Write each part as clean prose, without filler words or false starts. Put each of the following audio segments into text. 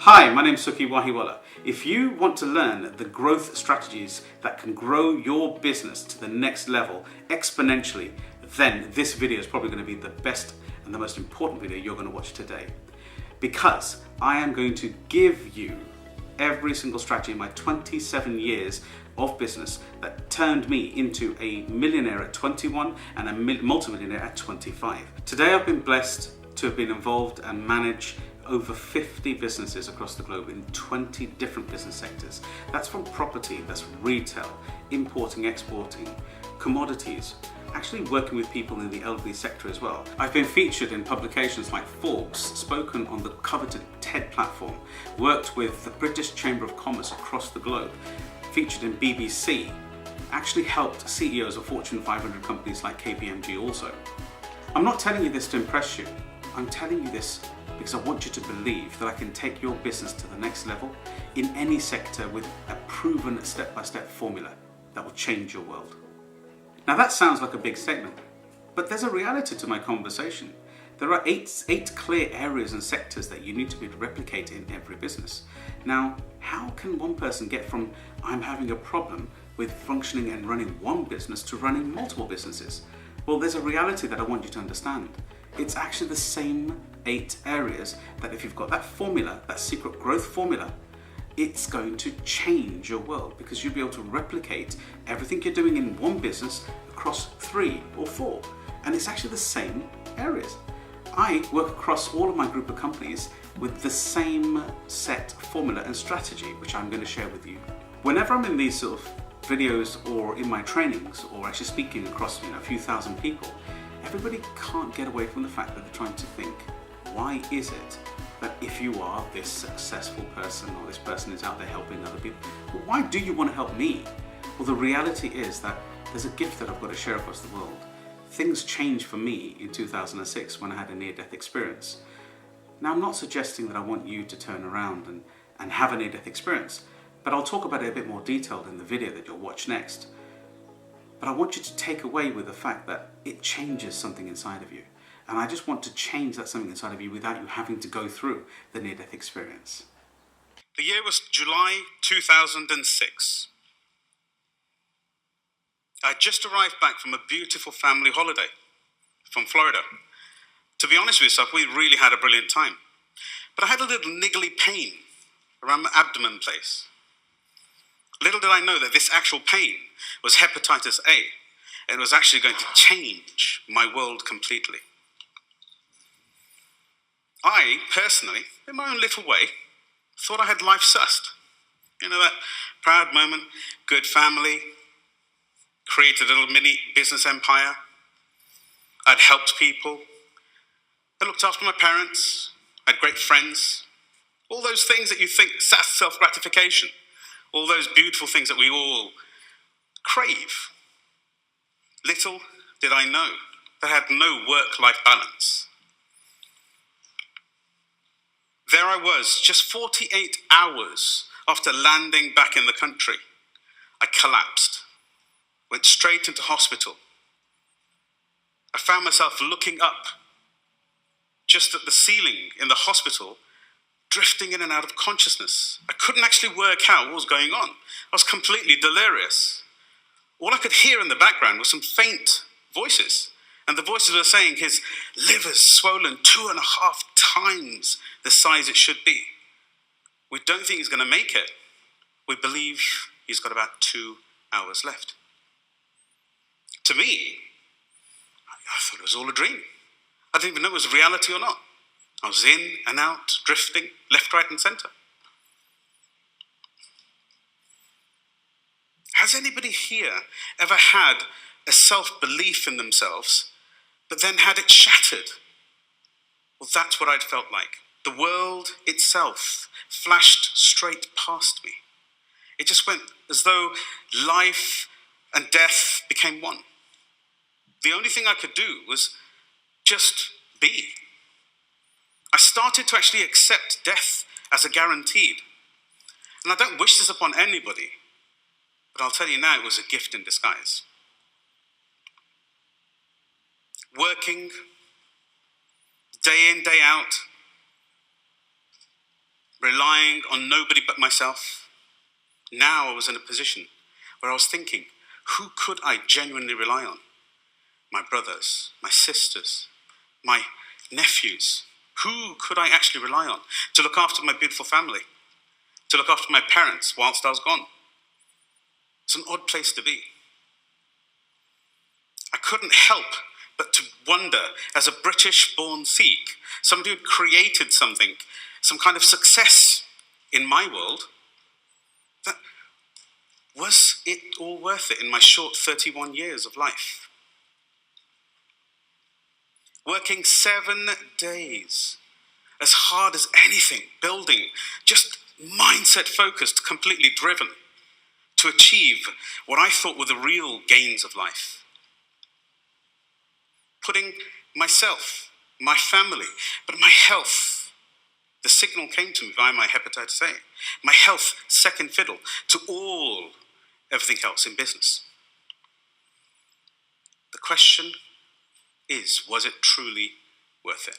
Hi, my name is Suki Wahiwala. If you want to learn the growth strategies that can grow your business to the next level exponentially, then this video is probably going to be the best and the most important video you're going to watch today. Because I am going to give you every single strategy in my 27 years of business that turned me into a millionaire at 21 and a multimillionaire at 25. Today I've been blessed to have been involved and manage over 50 businesses across the globe in 20 different business sectors. That's from property, that's retail, importing, exporting, commodities, actually working with people in the elderly sector as well. I've been featured in publications like Forbes, spoken on the coveted TED platform, worked with the British Chamber of Commerce across the globe, featured in BBC, actually helped CEOs of Fortune 500 companies like KPMG also. I'm not telling you this to impress you, I'm telling you this because I want you to believe that I can take your business to the next level in any sector with a proven step-by-step formula that will change your world. Now that sounds like a big statement, but there's a reality to my conversation. There are eight clear areas and sectors that you need to be able to replicate in every business. Now, how can one person get from I'm having a problem with functioning and running one business to running multiple businesses? Well, there's a reality that I want you to understand. It's actually the same 8 areas that if you've got that formula, that secret growth formula, it's going to change your world because you'll be able to replicate everything you're doing in one business across 3 or 4. And it's actually the same areas. I work across all of my group of companies with the same set formula and strategy, which I'm going to share with you. Whenever I'm in these sort of videos or in my trainings or actually speaking across a few thousand people, everybody can't get away from the fact that they're trying to think, why is it that if you are this successful person or this person is out there helping other people, well, why do you want to help me? Well, the reality is that there's a gift that I've got to share across the world. Things changed for me in 2006 when I had a near-death experience. Now, I'm not suggesting that I want you to turn around and have a near-death experience, but I'll talk about it a bit more detailed in the video that you'll watch next. But I want you to take away with the fact that it changes something inside of you. And I just want to change that something inside of you without you having to go through the near-death experience. The year was July 2006. I just arrived back from a beautiful family holiday from Florida. To be honest with yourself, we really had a brilliant time. But I had a little niggly pain around the abdomen place. Little did I know that this actual pain was hepatitis A, and it was actually going to change my world completely. I, personally, in my own little way, thought I had life sussed. You know, that proud moment, good family, created a little mini business empire. I'd helped people. I looked after my parents. I had great friends. All those things that you think, self-gratification. All those beautiful things that we all crave. Little did I know that I had no work-life balance. There I was, just 48 hours after landing back in the country. I collapsed, went straight into hospital. I found myself looking up, just at the ceiling in the hospital, drifting in and out of consciousness. I couldn't actually work out what was going on. I was completely delirious. All I could hear in the background was some faint voices. And the voices were saying his liver's swollen 2.5 times the size it should be. We don't think he's going to make it. We believe he's got about 2 hours left. To me, I thought it was all a dream. I didn't even know it was reality or not. I was in and out, drifting, left, right, and center. Has anybody here ever had a self-belief in themselves, but then had it shattered? Well, that's what I'd felt like. The world itself flashed straight past me. It just went as though life and death became one. The only thing I could do was just be. I started to actually accept death as a guaranteed. And I don't wish this upon anybody, but I'll tell you now, it was a gift in disguise. Working, day in, day out, relying on nobody but myself. Now I was in a position where I was thinking, who could I genuinely rely on? My brothers, my sisters, my nephews. Who could I actually rely on to look after my beautiful family, to look after my parents whilst I was gone? It's an odd place to be. I couldn't help but to wonder, as a British-born Sikh, somebody who had created something, some kind of success in my world, that was it all worth it in my short 31 years of life? Working 7 days, as hard as anything, building, just mindset focused, completely driven to achieve what I thought were the real gains of life. Putting myself, my family, but my health, the signal came to me via my hepatitis A, my health second fiddle to everything else in business. The question is, was it truly worth it?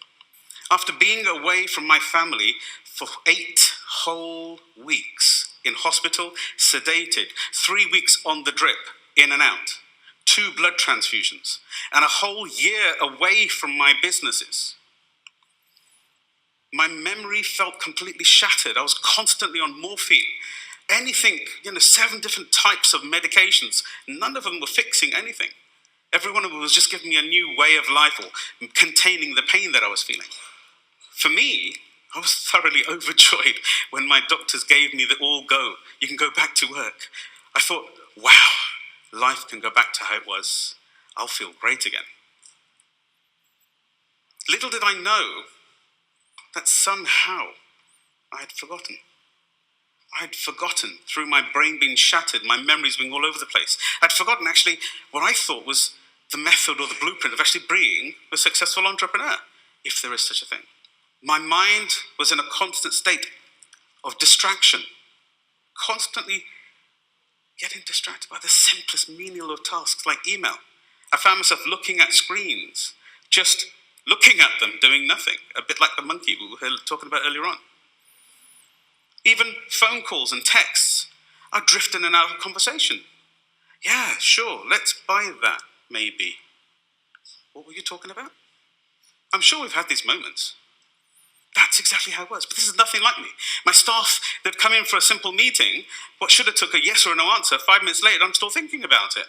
After being away from my family for 8 whole weeks, in hospital, sedated, 3 weeks on the drip, in and out, 2 blood transfusions, and a whole year away from my businesses, my memory felt completely shattered. I was constantly on morphine. Anything, 7 different types of medications, none of them were fixing anything. Every one of them was just giving me a new way of life or containing the pain that I was feeling. For me, I was thoroughly overjoyed when my doctors gave me the all go. You can go back to work. I thought, wow, life can go back to how it was. I'll feel great again. Little did I know that somehow I had forgotten. I had forgotten, through my brain being shattered, my memories being all over the place. I'd forgotten actually what I thought was the method or the blueprint of actually being a successful entrepreneur, if there is such a thing. My mind was in a constant state of distraction, constantly getting distracted by the simplest menial of tasks like email. I found myself looking at screens, just looking at them, doing nothing, a bit like the monkey we were talking about earlier on. Even phone calls and texts, I drift in and out of conversation. Yeah, sure, let's buy that, maybe. What were you talking about? I'm sure we've had these moments. That's exactly how it was, but this is nothing like me. My staff, they'd come in for a simple meeting, what should have took a yes or a no answer, 5 minutes later, I'm still thinking about it.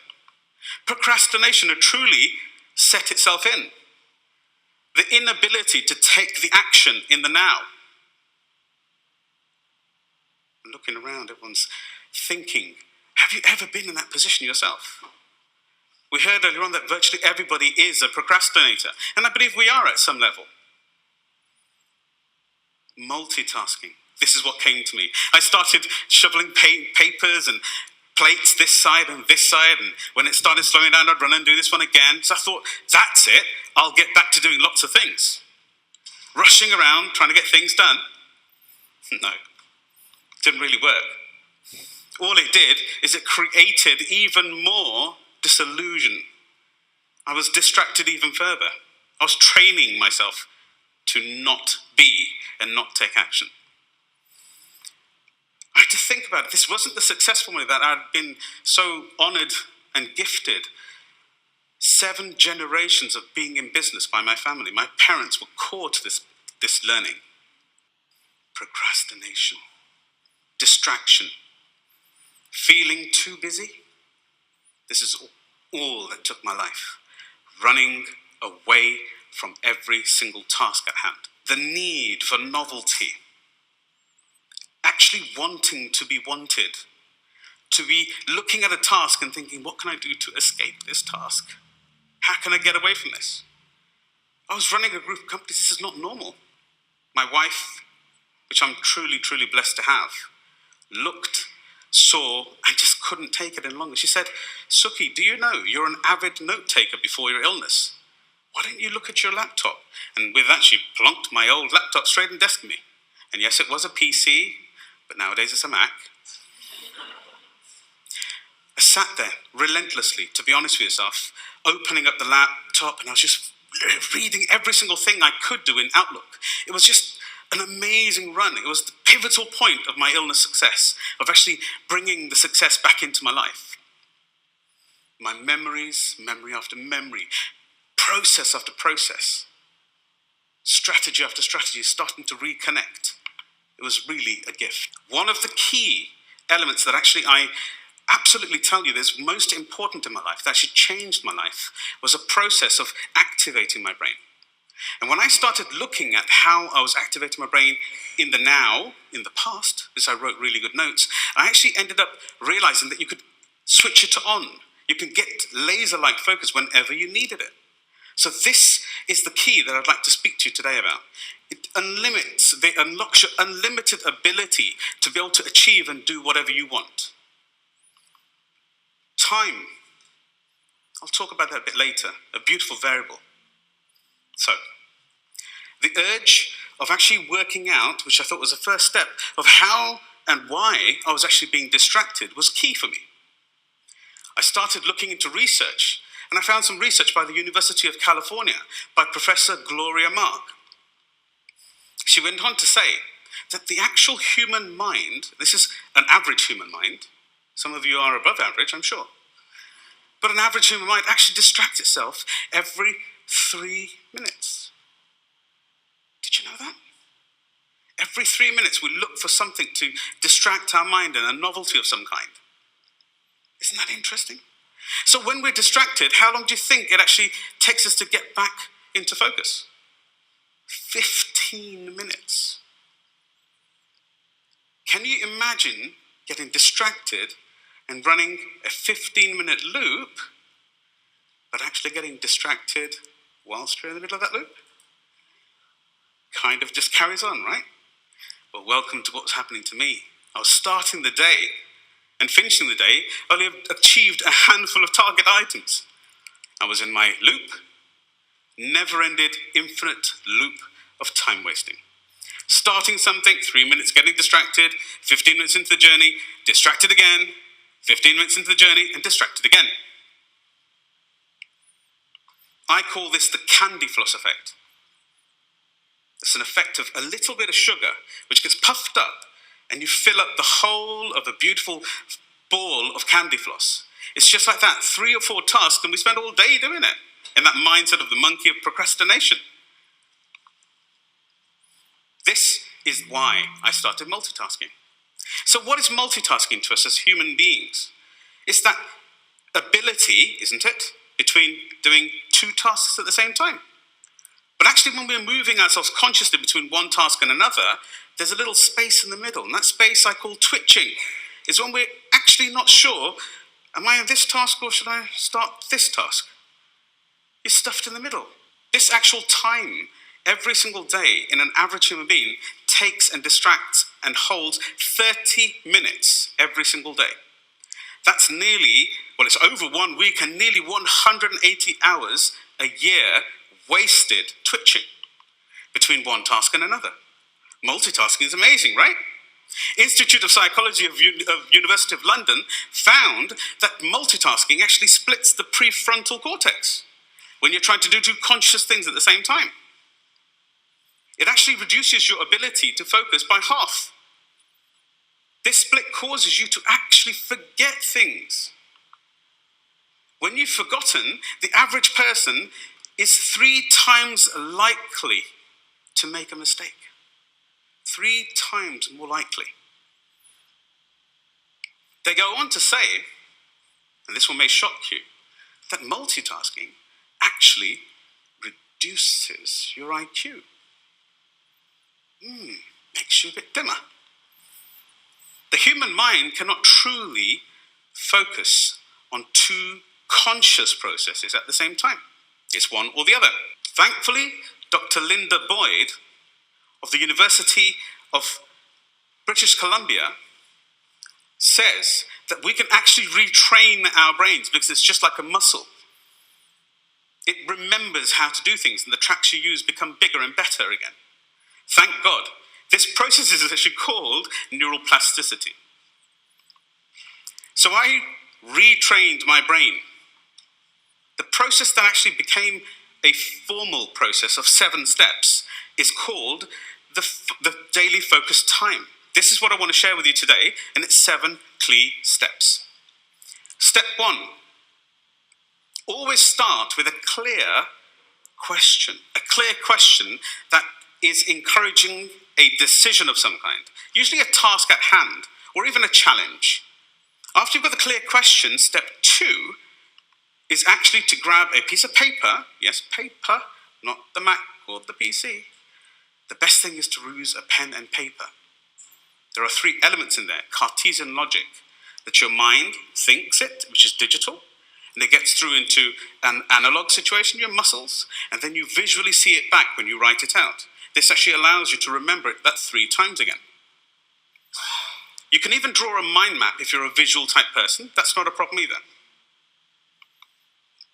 Procrastination had truly set itself in. The inability to take the action in the now. Looking around, everyone's thinking, have you ever been in that position yourself? We heard earlier on that virtually everybody is a procrastinator, and I believe we are at some level. Multitasking, this is what came to me. I started shoveling papers and plates this side and this side, and when it started slowing down, I'd run and do this one again. So I thought, that's it, I'll get back to doing lots of things. Rushing around, trying to get things done. No, didn't really work. All it did is it created even more disillusion. I was distracted even further. I was training myself to not be and not take action. I had to think about it. This wasn't the successful way that I'd been so honored and gifted. 7 generations of being in business by my family. My parents were core to this learning. Procrastination, distraction, feeling too busy. This is all that took my life. Running away from every single task at hand. The need for novelty. Actually wanting to be wanted. To be looking at a task and thinking, what can I do to escape this task? How can I get away from this? I was running a group of companies. This is not normal. My wife, which I'm truly, truly blessed to have, looked, saw, and just couldn't take it any longer. She said, Suki, do you know you're an avid note taker before your illness? Why don't you look at your laptop? And with that, she plonked my old laptop straight in desk to me. And yes, it was a PC, but nowadays it's a Mac. I sat there relentlessly, to be honest with yourself, opening up the laptop, and I was just reading every single thing I could do in Outlook. It was just an amazing run. It was the pivotal point of my illness success, of actually bringing the success back into my life. My memories, memory after memory, process after process, strategy after strategy, starting to reconnect. It was really a gift. One of the key elements that actually I absolutely tell you is most important in my life, that actually changed my life, was a process of activating my brain. And when I started looking at how I was activating my brain in the now, in the past, because I wrote really good notes, I actually ended up realizing that you could switch it on. You can get laser-like focus whenever you needed it. So this is the key that I'd like to speak to you today about. It unlocks your unlimited ability to be able to achieve and do whatever you want. Time. I'll talk about that a bit later, a beautiful variable. So, the urge of actually working out, which I thought was the first step of how and why I was actually being distracted, was key for me. I started looking into research, and I found some research by the University of California by Professor Gloria Mark. She went on to say that the actual human mind, this is an average human mind, some of you are above average, I'm sure, but an average human mind actually distracts itself every 3 minutes. Did you know that? Every 3 minutes we look for something to distract our mind and a novelty of some kind. Isn't that interesting? So when we're distracted, how long do you think it actually takes us to get back into focus? 15 minutes. Can you imagine getting distracted and running a 15-minute loop, but actually getting distracted whilst you're in the middle of that loop? Kind of just carries on, right? Well, welcome to what's happening to me. I was starting the day and finishing the day, only achieved a handful of target items. I was in my loop, never-ended, infinite loop of time wasting. Starting something, 3 minutes getting distracted, 15 minutes into the journey, distracted again, 15 minutes into the journey, and distracted again. I call this the candy floss effect. It's an effect of a little bit of sugar, which gets puffed up, and you fill up the whole of a beautiful ball of candy floss. It's just like that, 3 or 4 tasks, and we spend all day doing it, in that mindset of the monkey of procrastination. This is why I started multitasking. So what is multitasking to us as human beings? It's that ability, isn't it, between doing 2 tasks at the same time. But actually when we're moving ourselves consciously between one task and another, there's a little space in the middle, and that space I call twitching. It's when we're actually not sure, am I in this task or should I start this task? You're stuffed in the middle. This actual time, every single day in an average human being, takes and distracts and holds 30 minutes every single day. That's nearly, well, it's over 1 week and nearly 180 hours a year wasted twitching between one task and another. Multitasking is amazing, right? Institute of Psychology of University of London found that multitasking actually splits the prefrontal cortex when you're trying to do 2 conscious things at the same time. It actually reduces your ability to focus by half. This split causes you to actually forget things. When you've forgotten, the average person is 3 times likely to make a mistake. 3 times more likely. They go on to say, and this one may shock you, that multitasking actually reduces your IQ. Makes you a bit dimmer. The human mind cannot truly focus on 2 conscious processes at the same time. It's one or the other. Thankfully, Dr. Linda Boyd of the University of British Columbia says that we can actually retrain our brains because it's just like a muscle. It remembers how to do things, and the tracks you use become bigger and better again. Thank God. This process is actually called neural plasticity. So I retrained my brain. The process that actually became a formal process of 7 steps is called the daily focus time. This is what I want to share with you today, and it's 7 key steps. Step 1, always start with a clear question that is encouraging a decision of some kind, usually a task at hand or even a challenge. After you've got the clear question, step 2 is actually to grab a piece of paper, yes, paper, not the Mac or the PC. The best thing is to use a pen and paper. There are 3 elements in there: Cartesian logic, that your mind thinks it, which is digital, and it gets through into an analog situation, your muscles, and then you visually see it back when you write it out. This actually allows you to remember it that 3 times again. You can even draw a mind map if you're a visual type person. That's not a problem either.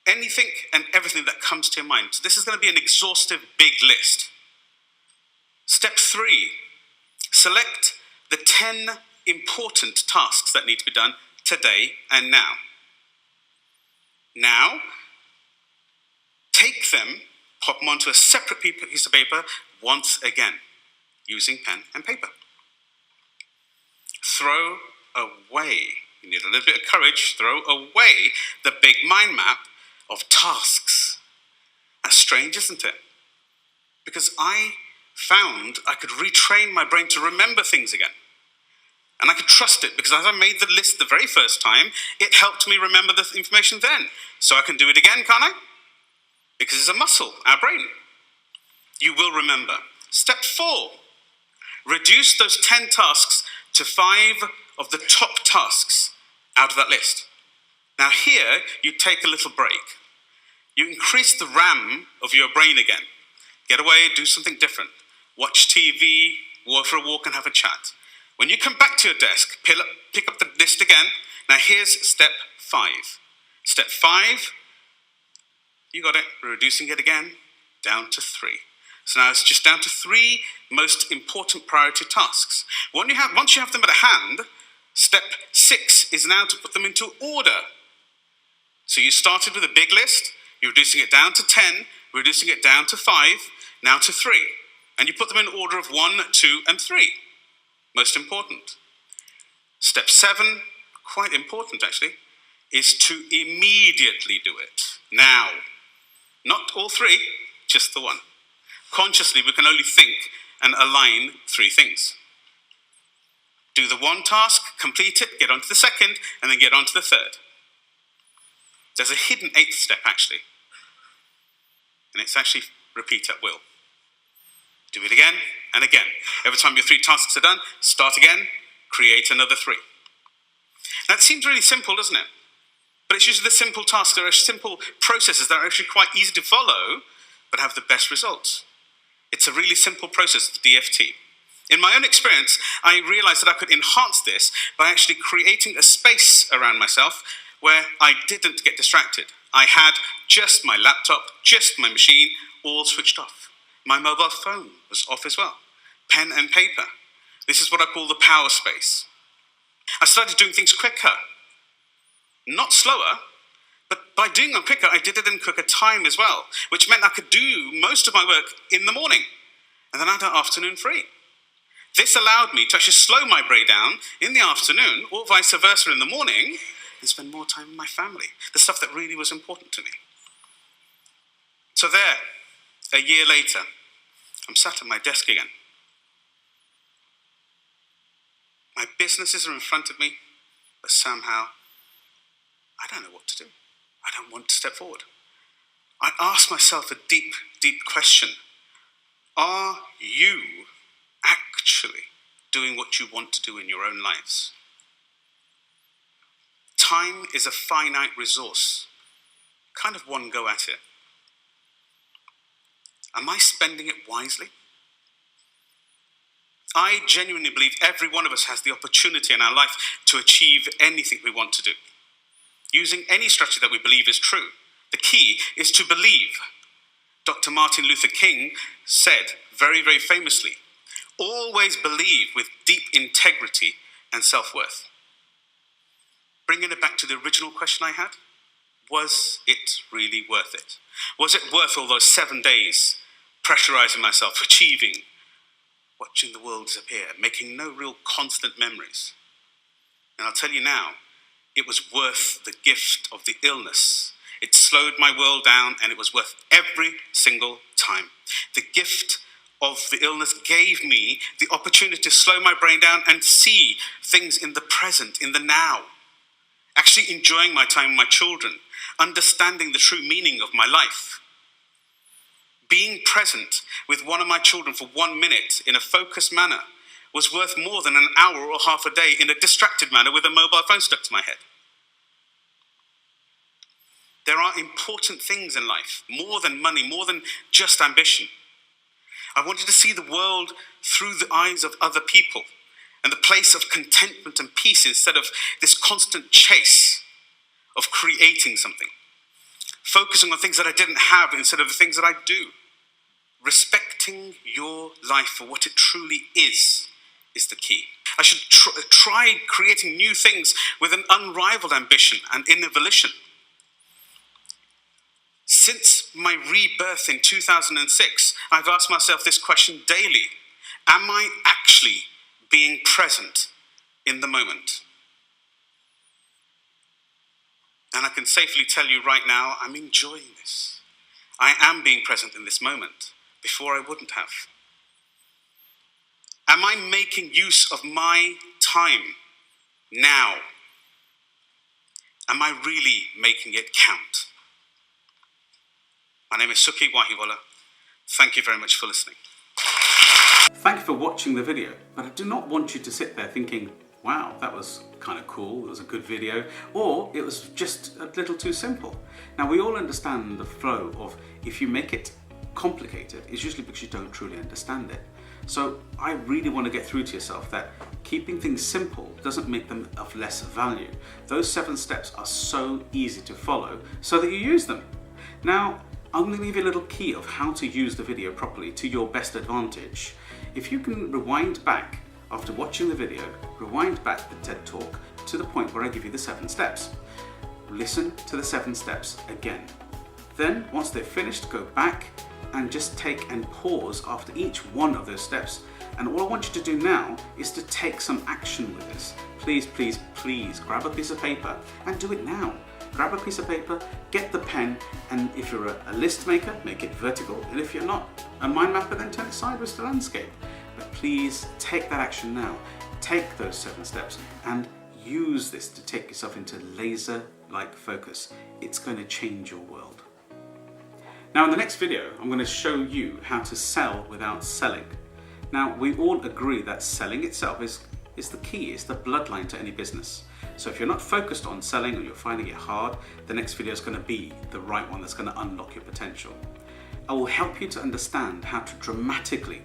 Anything and everything that comes to your mind. So this is going to be an exhaustive big list. Step 3, select the 10 important tasks that need to be done today and now. Now, take them, pop them onto a separate piece of paper once again, using pen and paper. Throw away, you need a little bit of courage, throw away the big mind map of tasks. That's strange, isn't it? Because I found I could retrain my brain to remember things again. And I could trust it, because as I made the list the very first time, it helped me remember the information then. So I can do it again, can't I? Because it's a muscle, our brain. You will remember. Step 4, reduce those 10 tasks to 5 of the top tasks out of that list. Now here, you take a little break. You increase the RAM of your brain again. Get away, do something different. Watch TV, go for a walk and have a chat. When you come back to your desk, pick up the list again. Now here's step 5. Step 5, you got it, we're reducing it again, down to 3. So now it's just down to 3 most important priority tasks. Once you have them at hand, step 6 is now to put them into order. So you started with a big list, you're reducing it down to 10, reducing it down to 5, now to 3. And you put them in order of 1, 2, and 3. Most important. Step 7, quite important actually, is to immediately do it. Now. Not all 3, just the 1. Consciously, we can only think and align 3 things. Do the 1 task, complete it, get on to the 2nd, and then get on to the 3rd. There's a hidden 8th step actually. And it's actually repeat at will. Do it again and again. Every time your 3 tasks are done, start again, create another 3. That seems really simple, doesn't it? But it's usually the simple tasks, there are simple processes that are actually quite easy to follow, but have the best results. It's a really simple process, the DFT. In my own experience, I realized that I could enhance this by actually creating a space around myself where I didn't get distracted. I had just my laptop, just my machine, all switched off. My mobile phone was off as well. Pen and paper. This is what I call the power space. I started doing things quicker. Not slower, but by doing them quicker, I did it in quicker time as well, which meant I could do most of my work in the morning, and then I had an afternoon free. This allowed me to actually slow my brain down in the afternoon, or vice versa in the morning, and spend more time with my family, the stuff that really was important to me. So there, a year later, I'm sat at my desk again. My businesses are in front of me, but somehow I don't know what to do. I don't want to step forward. I ask myself a deep, deep question. Are you actually doing what you want to do in your own lives? Time is a finite resource. Kind of one go at it. Am I spending it wisely? I genuinely believe every one of us has the opportunity in our life to achieve anything we want to do, using any strategy that we believe is true. The key is to believe. Dr. Martin Luther King said very, very famously, always believe with deep integrity and self-worth. Bringing it back to the original question I had, was it really worth it? Was it worth all those 7 days pressurizing myself, achieving? watching the world disappear, making no real constant memories. And I'll tell you now, it was worth the gift of the illness. It slowed my world down, and it was worth every single time. The gift of the illness gave me the opportunity to slow my brain down and see things in the present, in the now. Actually enjoying my time with my children, understanding the true meaning of my life. Being present with one of my children for 1 minute in a focused manner was worth more than an hour or half a day in a distracted manner with a mobile phone stuck to my head. There are important things in life, more than money, more than just ambition. I wanted to see the world through the eyes of other people and the place of contentment and peace instead of this constant chase of creating something. Focusing on things that I didn't have instead of the things that I do. Respecting your life for what it truly is the key. I should try creating new things with an unrivaled ambition and innovation. Since my rebirth in 2006, I've asked myself this question daily. Am I actually being present in the moment? And I can safely tell you right now, I'm enjoying this. I am being present in this moment. Before I wouldn't have. Am I making use of my time now? Am I really making it count? My name is Sukhi Wahiwala. Thank you very much for listening. Thank you for watching the video, but I do not want you to sit there thinking, wow, that was kind of cool, it was a good video, or it was just a little too simple. Now, we all understand the flow of if you make it complicated, it's usually because you don't truly understand it. So I really want to get through to yourself that keeping things simple doesn't make them of less value. Those 7 steps are so easy to follow so that you use them. Now, I'm going to give you a little key of how to use the video properly to your best advantage. If you can rewind back after watching the video, rewind back the TED Talk to the point where I give you the 7 steps. Listen to the 7 steps again. Then, once they're finished, go back and just take and pause after each one of those steps. And all I want you to do now is to take some action with this. Please, please, please grab a piece of paper and do it now. Grab a piece of paper, get the pen, and if you're a list maker, make it vertical. And if you're not a mind mapper, then turn it sideways to landscape. But please take that action now. Take those 7 steps and use this to take yourself into laser-like focus. It's going to change your world. Now, in the next video, I'm going to show you how to sell without selling. Now, we all agree that selling itself is the key, it's the bloodline to any business. So if you're not focused on selling or you're finding it hard, the next video is going to be the right one that's going to unlock your potential. I will help you to understand how to dramatically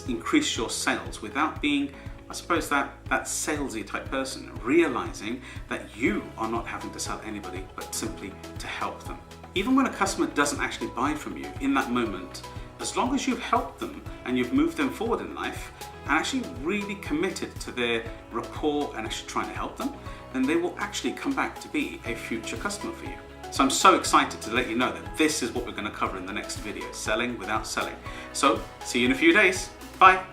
increase your sales without being, I suppose, that salesy type person, realizing that you are not having to sell anybody, but simply to help them. Even when a customer doesn't actually buy from you in that moment, as long as you've helped them and you've moved them forward in life and actually really committed to their rapport and actually trying to help them, then they will actually come back to be a future customer for you. So I'm so excited to let you know that this is what we're going to cover in the next video, selling without selling. So see you in a few days. Bye.